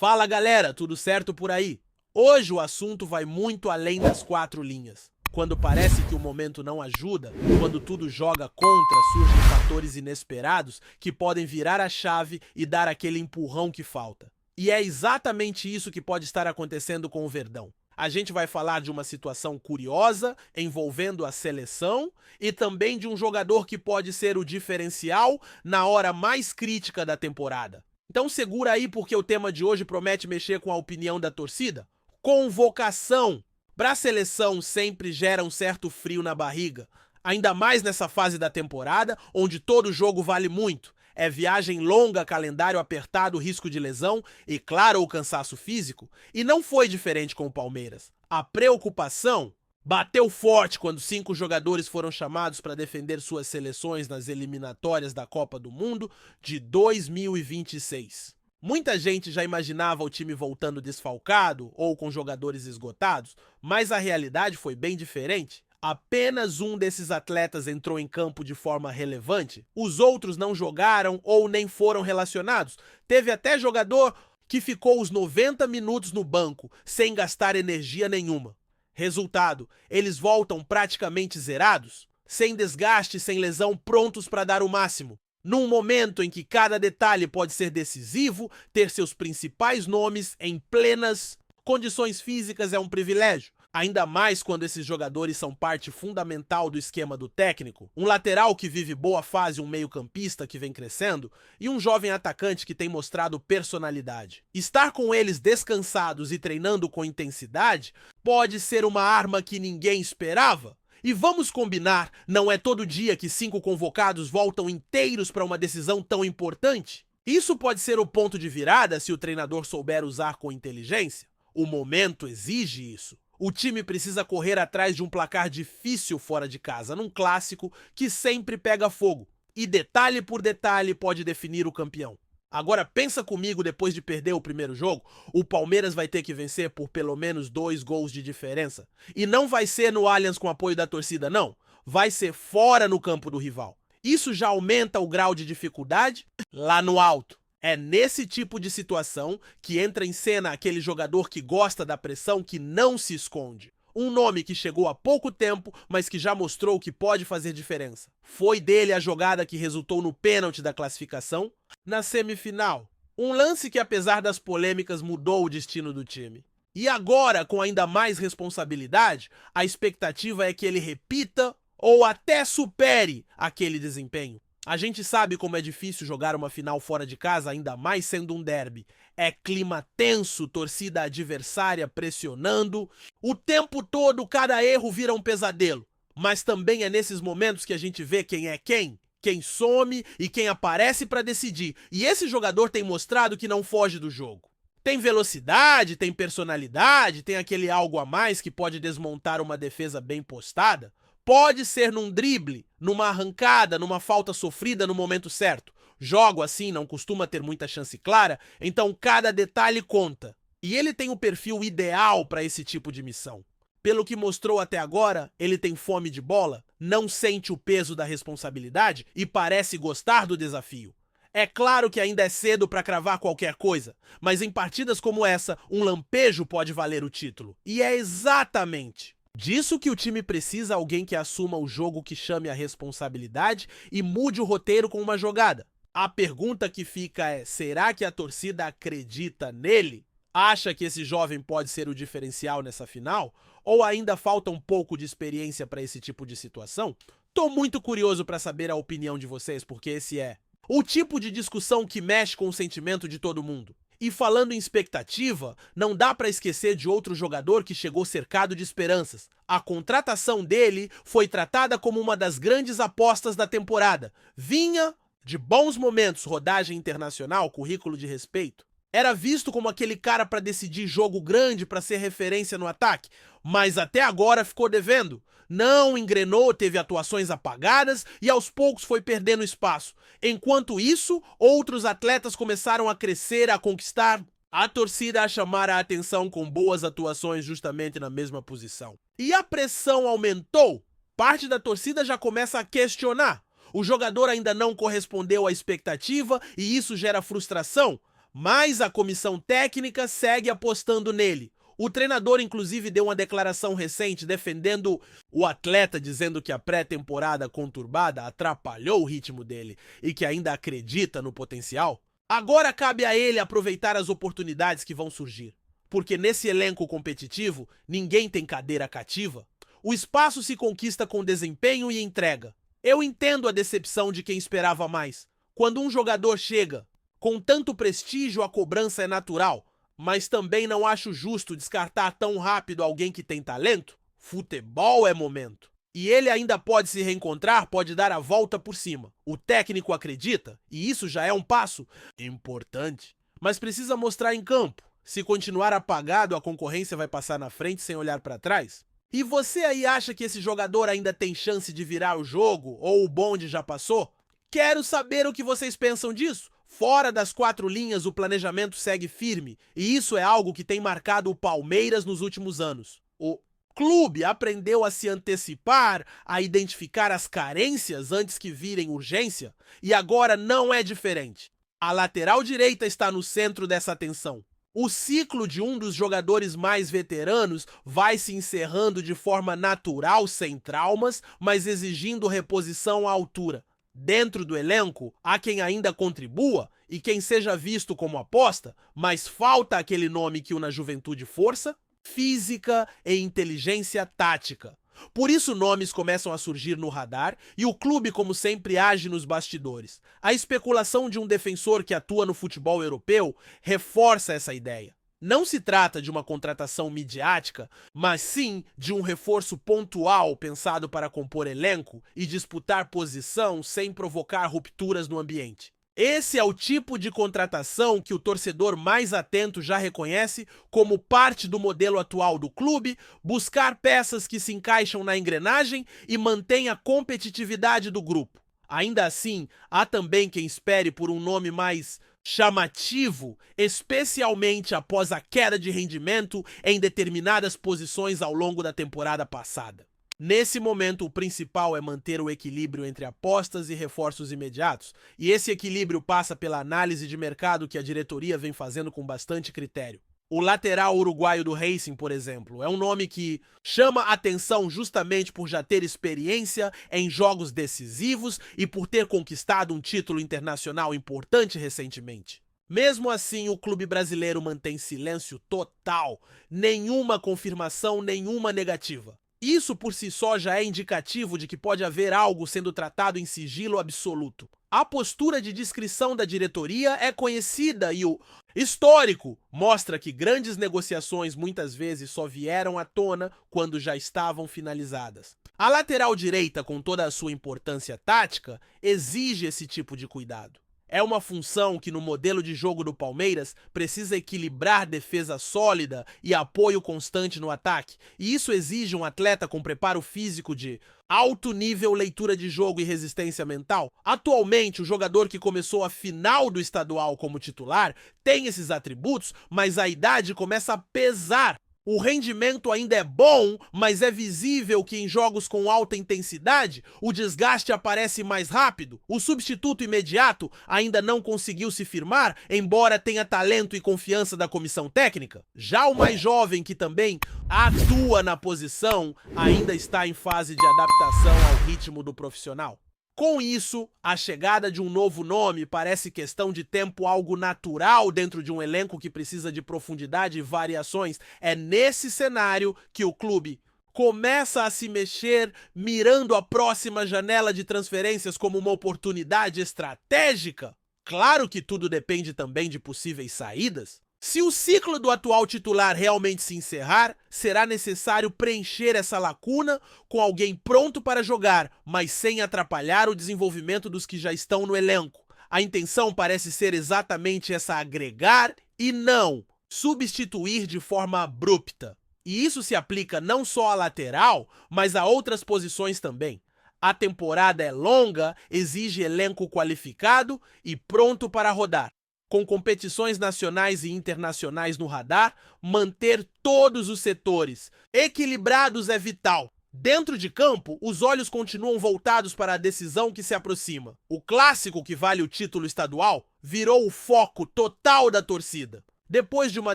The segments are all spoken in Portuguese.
Fala galera, tudo certo por aí? Hoje o assunto vai muito além das quatro linhas. Quando parece que o momento não ajuda, quando tudo joga contra, surgem fatores inesperados que podem virar a chave e dar aquele empurrão que falta. E é exatamente isso que pode estar acontecendo com o Verdão. A gente vai falar de uma situação curiosa envolvendo a seleção e também de um jogador que pode ser o diferencial na hora mais crítica da temporada. Então segura aí porque o tema de hoje promete mexer com a opinião da torcida. Convocação. Para a seleção sempre gera um certo frio na barriga, ainda mais nessa fase da temporada, onde todo jogo vale muito. É viagem longa, calendário apertado, risco de lesão e, claro, o cansaço físico. E não foi diferente com o Palmeiras. A preocupação bateu forte quando 5 jogadores foram chamados para defender suas seleções nas eliminatórias da Copa do Mundo de 2026. Muita gente já imaginava o time voltando desfalcado ou com jogadores esgotados, mas a realidade foi bem diferente. Apenas um desses atletas entrou em campo de forma relevante, os outros não jogaram ou nem foram relacionados. Teve até jogador que ficou os 90 minutos no banco, sem gastar energia nenhuma. Resultado, eles voltam praticamente zerados, sem desgaste, sem lesão, prontos para dar o máximo. Num momento em que cada detalhe pode ser decisivo, ter seus principais nomes em plenas condições físicas é um privilégio. Ainda mais quando esses jogadores são parte fundamental do esquema do técnico. Um lateral que vive boa fase, um meio-campista que vem crescendo e um jovem atacante que tem mostrado personalidade. Estar com eles descansados e treinando com intensidade pode ser uma arma que ninguém esperava. E vamos combinar, não é todo dia que 5 convocados voltam inteiros para uma decisão tão importante? Isso pode ser o ponto de virada se o treinador souber usar com inteligência. O momento exige isso. O time precisa correr atrás de um placar difícil fora de casa, num clássico que sempre pega fogo. E detalhe por detalhe pode definir o campeão. Agora pensa comigo, depois de perder o primeiro jogo, o Palmeiras vai ter que vencer por pelo menos 2 gols de diferença. E não vai ser no Allianz com apoio da torcida, não. Vai ser fora no campo do rival. Isso já aumenta o grau de dificuldade lá no alto. É nesse tipo de situação que entra em cena aquele jogador que gosta da pressão, que não se esconde. Um nome que chegou há pouco tempo, mas que já mostrou que pode fazer diferença. Foi dele a jogada que resultou no pênalti da classificação na semifinal. Um lance que, apesar das polêmicas, mudou o destino do time. E agora, com ainda mais responsabilidade, a expectativa é que ele repita ou até supere aquele desempenho. A gente sabe como é difícil jogar uma final fora de casa, ainda mais sendo um derby. É clima tenso, torcida adversária pressionando. O tempo todo, cada erro vira um pesadelo. Mas também é nesses momentos que a gente vê quem é quem some e quem aparece para decidir. E esse jogador tem mostrado que não foge do jogo. Tem velocidade, tem personalidade, tem aquele algo a mais que pode desmontar uma defesa bem postada. Pode ser num drible, numa arrancada, numa falta sofrida no momento certo. Jogo assim não costuma ter muita chance clara, então cada detalhe conta. E ele tem o perfil ideal para esse tipo de missão. Pelo que mostrou até agora, ele tem fome de bola, não sente o peso da responsabilidade e parece gostar do desafio. É claro que ainda é cedo para cravar qualquer coisa, mas em partidas como essa, um lampejo pode valer o título. E é exatamente disso que o time precisa: alguém que assuma o jogo, que chame a responsabilidade e mude o roteiro com uma jogada. A pergunta que fica é: será que a torcida acredita nele? Acha que esse jovem pode ser o diferencial nessa final? Ou ainda falta um pouco de experiência para esse tipo de situação? Tô muito curioso para saber a opinião de vocês, porque esse é o tipo de discussão que mexe com o sentimento de todo mundo. E falando em expectativa, não dá para esquecer de outro jogador que chegou cercado de esperanças. A contratação dele foi tratada como uma das grandes apostas da temporada. Vinha de bons momentos, rodagem internacional, currículo de respeito. Era visto como aquele cara para decidir jogo grande, para ser referência no ataque, mas até agora ficou devendo. Não engrenou, teve atuações apagadas e aos poucos foi perdendo espaço. Enquanto isso, outros atletas começaram a crescer, a conquistar a torcida, a chamar a atenção com boas atuações justamente na mesma posição. E a pressão aumentou. Parte da torcida já começa a questionar. O jogador ainda não correspondeu à expectativa e isso gera frustração. mas a comissão técnica segue apostando nele. O treinador, inclusive, deu uma declaração recente defendendo o atleta, dizendo que a pré-temporada conturbada atrapalhou o ritmo dele e que ainda acredita no potencial. Agora cabe a ele aproveitar as oportunidades que vão surgir, porque nesse elenco competitivo ninguém tem cadeira cativa. O espaço se conquista com desempenho e entrega. Eu entendo a decepção de quem esperava mais. Quando um jogador chega com tanto prestígio, a cobrança é natural, mas também não acho justo descartar tão rápido alguém que tem talento. Futebol é momento. E ele ainda pode se reencontrar, pode dar a volta por cima. O técnico acredita, e isso já é um passo importante. Mas precisa mostrar em campo. Se continuar apagado, a concorrência vai passar na frente sem olhar para trás. E você aí acha que esse jogador ainda tem chance de virar o jogo, ou o bonde já passou? Quero saber o que vocês pensam disso. Fora das 4 linhas, o planejamento segue firme, e isso é algo que tem marcado o Palmeiras nos últimos anos. O clube aprendeu a se antecipar, a identificar as carências antes que virem urgência, e agora não é diferente. A lateral direita está no centro dessa atenção. O ciclo de um dos jogadores mais veteranos vai se encerrando de forma natural, sem traumas, mas exigindo reposição à altura. Dentro do elenco, há quem ainda contribua e quem seja visto como aposta, mas falta aquele nome que una juventude força, física e inteligência tática. Por isso nomes começam a surgir no radar e o clube, como sempre, age nos bastidores. A especulação de um defensor que atua no futebol europeu reforça essa ideia. Não se trata de uma contratação midiática, mas sim de um reforço pontual pensado para compor elenco e disputar posição sem provocar rupturas no ambiente. Esse é o tipo de contratação que o torcedor mais atento já reconhece como parte do modelo atual do clube, buscar peças que se encaixam na engrenagem e mantém a competitividade do grupo. Ainda assim, há também quem espere por um nome mais chamativo, especialmente após a queda de rendimento em determinadas posições ao longo da temporada passada. Nesse momento, o principal é manter o equilíbrio entre apostas e reforços imediatos, e esse equilíbrio passa pela análise de mercado que a diretoria vem fazendo com bastante critério. O lateral uruguaio do Racing, por exemplo, é um nome que chama atenção justamente por já ter experiência em jogos decisivos e por ter conquistado um título internacional importante recentemente. Mesmo assim, o clube brasileiro mantém silêncio total, nenhuma confirmação, nenhuma negativa. Isso por si só já é indicativo de que pode haver algo sendo tratado em sigilo absoluto. A postura de discrição da diretoria é conhecida e o histórico mostra que grandes negociações muitas vezes só vieram à tona quando já estavam finalizadas. A lateral direita, com toda a sua importância tática, exige esse tipo de cuidado. É uma função que no modelo de jogo do Palmeiras precisa equilibrar defesa sólida e apoio constante no ataque, e isso exige um atleta com preparo físico de alto nível, leitura de jogo e resistência mental. Atualmente, o jogador que começou a final do estadual como titular tem esses atributos, mas a idade começa a pesar. O rendimento ainda é bom, mas é visível que em jogos com alta intensidade, o desgaste aparece mais rápido. O substituto imediato ainda não conseguiu se firmar, embora tenha talento e confiança da comissão técnica. Já o mais jovem, que também atua na posição, ainda está em fase de adaptação ao ritmo do profissional. Com isso, a chegada de um novo nome parece questão de tempo, algo natural dentro de um elenco que precisa de profundidade e variações. É nesse cenário que o clube começa a se mexer, mirando a próxima janela de transferências como uma oportunidade estratégica. Claro que tudo depende também de possíveis saídas. Se o ciclo do atual titular realmente se encerrar, será necessário preencher essa lacuna com alguém pronto para jogar, mas sem atrapalhar o desenvolvimento dos que já estão no elenco. A intenção parece ser exatamente essa: agregar e não substituir de forma abrupta. E isso se aplica não só à lateral, mas a outras posições também. A temporada é longa, exige elenco qualificado e pronto para rodar. Com competições nacionais e internacionais no radar, manter todos os setores equilibrados é vital. Dentro de campo, os olhos continuam voltados para a decisão que se aproxima. O clássico que vale o título estadual virou o foco total da torcida. Depois de uma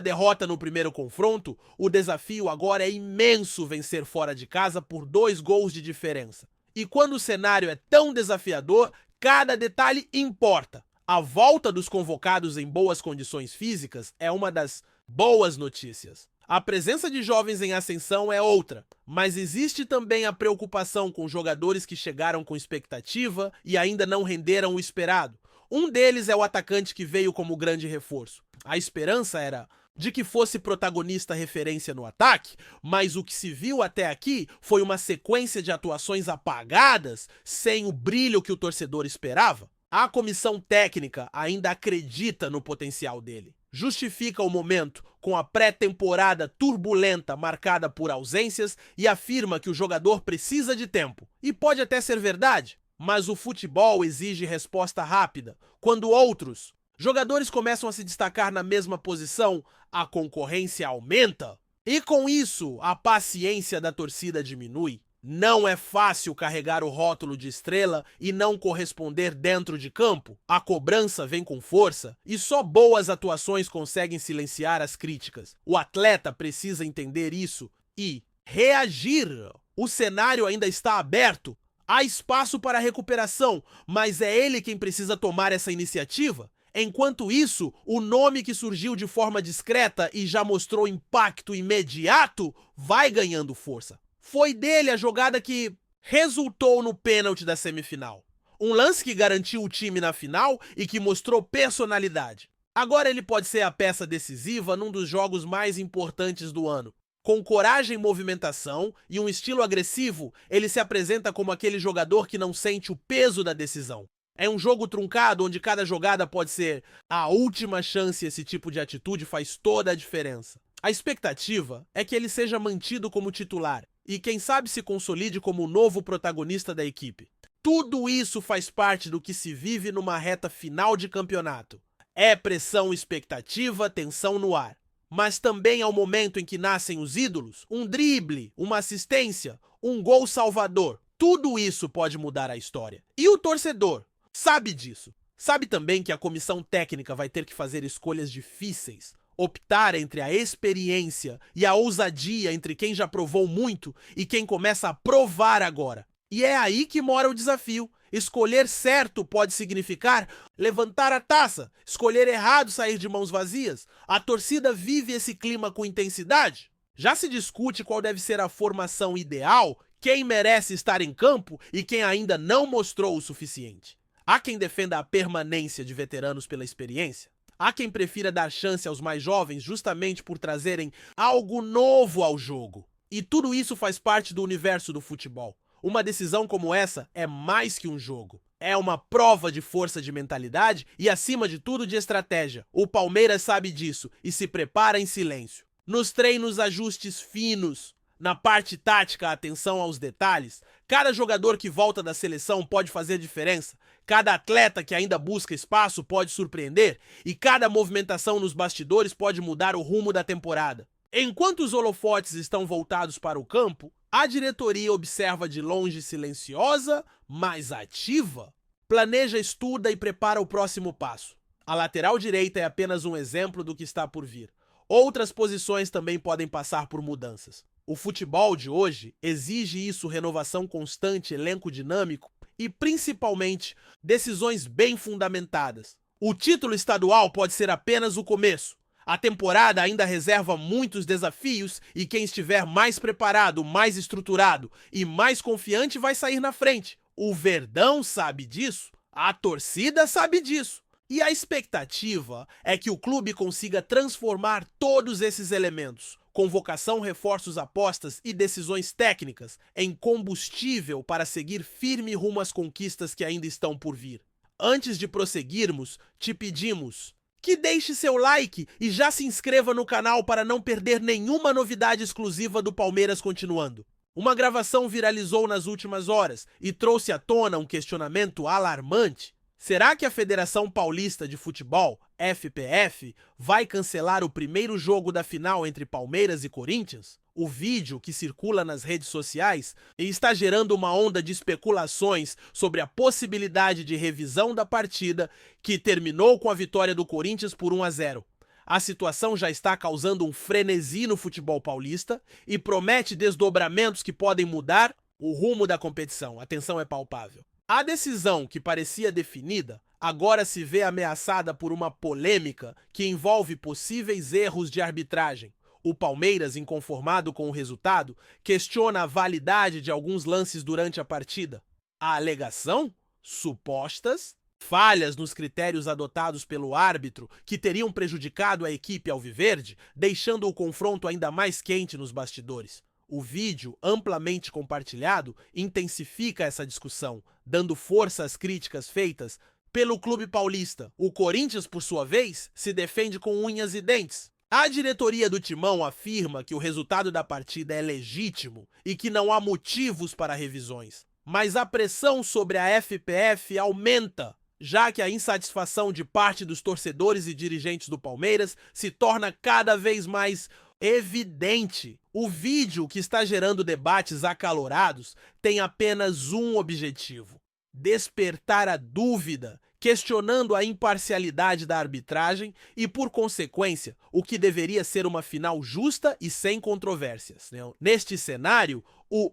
derrota no primeiro confronto, o desafio agora é imenso vencer fora de casa por 2 gols de diferença. E quando o cenário é tão desafiador, cada detalhe importa. A volta dos convocados em boas condições físicas é uma das boas notícias. A presença de jovens em ascensão é outra, mas existe também a preocupação com jogadores que chegaram com expectativa e ainda não renderam o esperado. Um deles é o atacante que veio como grande reforço. A esperança era de que fosse protagonista referência no ataque, mas o que se viu até aqui foi uma sequência de atuações apagadas, sem o brilho que o torcedor esperava. A comissão técnica ainda acredita no potencial dele. Justifica o momento com a pré-temporada turbulenta marcada por ausências e afirma que o jogador precisa de tempo. E pode até ser verdade, mas o futebol exige resposta rápida. Quando outros jogadores começam a se destacar na mesma posição, a concorrência aumenta. E com isso, a paciência da torcida diminui. Não é fácil carregar o rótulo de estrela e não corresponder dentro de campo. A cobrança vem com força e só boas atuações conseguem silenciar as críticas. O atleta precisa entender isso e reagir. O cenário ainda está aberto. Há espaço para recuperação, mas é ele quem precisa tomar essa iniciativa. Enquanto isso, o nome que surgiu de forma discreta e já mostrou impacto imediato vai ganhando força. Foi dele a jogada que resultou no pênalti da semifinal. Um lance que garantiu o time na final e que mostrou personalidade. Agora ele pode ser a peça decisiva num dos jogos mais importantes do ano. Com coragem e movimentação e um estilo agressivo, ele se apresenta como aquele jogador que não sente o peso da decisão. É um jogo truncado onde cada jogada pode ser a última chance e esse tipo de atitude faz toda a diferença. A expectativa é que ele seja mantido como titular e quem sabe se consolide como o novo protagonista da equipe. Tudo isso faz parte do que se vive numa reta final de campeonato. É pressão, expectativa, tensão no ar. Mas também é o momento em que nascem os ídolos, um drible, uma assistência, um gol salvador. Tudo isso pode mudar a história. E o torcedor sabe disso. Sabe também que a comissão técnica vai ter que fazer escolhas difíceis. Optar entre a experiência e a ousadia entre quem já provou muito e quem começa a provar agora. E é aí que mora o desafio. Escolher certo pode significar levantar a taça. Escolher errado, sair de mãos vazias. A torcida vive esse clima com intensidade. Já se discute qual deve ser a formação ideal, quem merece estar em campo e quem ainda não mostrou o suficiente. Há quem defenda a permanência de veteranos pela experiência. Há quem prefira dar chance aos mais jovens justamente por trazerem algo novo ao jogo. E tudo isso faz parte do universo do futebol. Uma decisão como essa é mais que um jogo. É uma prova de força de mentalidade e, acima de tudo, de estratégia. O Palmeiras sabe disso e se prepara em silêncio. Nos treinos, ajustes finos. Na parte tática, atenção aos detalhes. Cada jogador que volta da seleção pode fazer diferença. Cada atleta que ainda busca espaço pode surpreender. E cada movimentação nos bastidores pode mudar o rumo da temporada. Enquanto os holofotes estão voltados para o campo, a diretoria observa de longe silenciosa, mas ativa. Planeja, estuda e prepara o próximo passo. A lateral direita é apenas um exemplo do que está por vir. Outras posições também podem passar por mudanças. O futebol de hoje exige isso, renovação constante, elenco dinâmico e, principalmente, decisões bem fundamentadas. O título estadual pode ser apenas o começo. A temporada ainda reserva muitos desafios e quem estiver mais preparado, mais estruturado e mais confiante vai sair na frente. O Verdão sabe disso, a torcida sabe disso. E a expectativa é que o clube consiga transformar todos esses elementos, convocação, reforços, apostas e decisões técnicas, em combustível para seguir firme rumo às conquistas que ainda estão por vir. Antes de prosseguirmos, te pedimos que deixe seu like e já se inscreva no canal para não perder nenhuma novidade exclusiva do Palmeiras continuando. Uma gravação viralizou nas últimas horas e trouxe à tona um questionamento alarmante. Será que a Federação Paulista de Futebol, FPF, vai cancelar o primeiro jogo da final entre Palmeiras e Corinthians? O vídeo, que circula nas redes sociais, está gerando uma onda de especulações sobre a possibilidade de revisão da partida, que terminou com a vitória do Corinthians por 1-0. A situação já está causando um frenesi no futebol paulista e promete desdobramentos que podem mudar o rumo da competição. A tensão é palpável. A decisão, que parecia definida, agora se vê ameaçada por uma polêmica que envolve possíveis erros de arbitragem. O Palmeiras, inconformado com o resultado, questiona a validade de alguns lances durante a partida. A alegação? Supostas falhas nos critérios adotados pelo árbitro, que teriam prejudicado a equipe alviverde, deixando o confronto ainda mais quente nos bastidores. O vídeo, amplamente compartilhado, intensifica essa discussão, dando força às críticas feitas pelo clube paulista. O Corinthians, por sua vez, se defende com unhas e dentes. A diretoria do Timão afirma que o resultado da partida é legítimo e que não há motivos para revisões. Mas a pressão sobre a FPF aumenta, já que a insatisfação de parte dos torcedores e dirigentes do Palmeiras se torna cada vez mais evidente. O vídeo, que está gerando debates acalorados, tem apenas um objetivo: despertar a dúvida, questionando a imparcialidade da arbitragem e, por consequência, o que deveria ser uma final justa e sem controvérsias. Neste cenário, o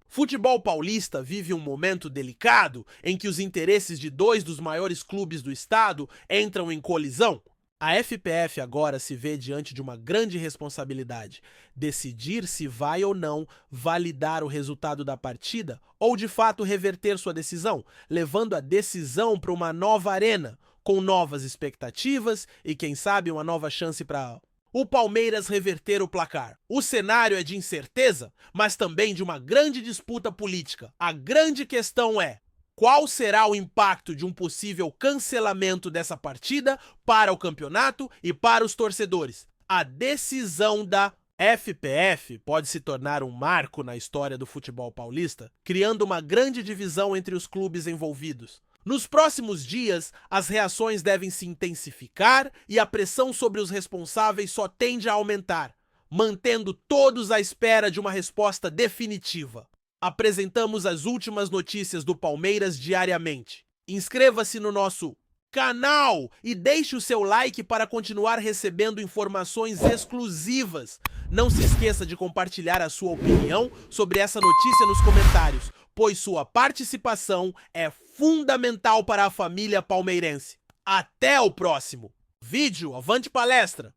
futebol paulista vive um momento delicado em que os interesses de dois dos maiores clubes do estado entram em colisão. A FPF agora se vê diante de uma grande responsabilidade: decidir se vai ou não validar o resultado da partida ou de fato reverter sua decisão, levando a decisão para uma nova arena, com novas expectativas e, quem sabe, uma nova chance para o Palmeiras reverter o placar. O cenário é de incerteza, mas também de uma grande disputa política. A grande questão é: qual será o impacto de um possível cancelamento dessa partida para o campeonato e para os torcedores? A decisão da FPF pode se tornar um marco na história do futebol paulista, criando uma grande divisão entre os clubes envolvidos. Nos próximos dias, as reações devem se intensificar e a pressão sobre os responsáveis só tende a aumentar, mantendo todos à espera de uma resposta definitiva. Apresentamos as últimas notícias do Palmeiras diariamente. Inscreva-se no nosso canal e deixe o seu like para continuar recebendo informações exclusivas. Não se esqueça de compartilhar a sua opinião sobre essa notícia nos comentários, pois sua participação é fundamental para a família palmeirense. Até o próximo vídeo. Avante palestra!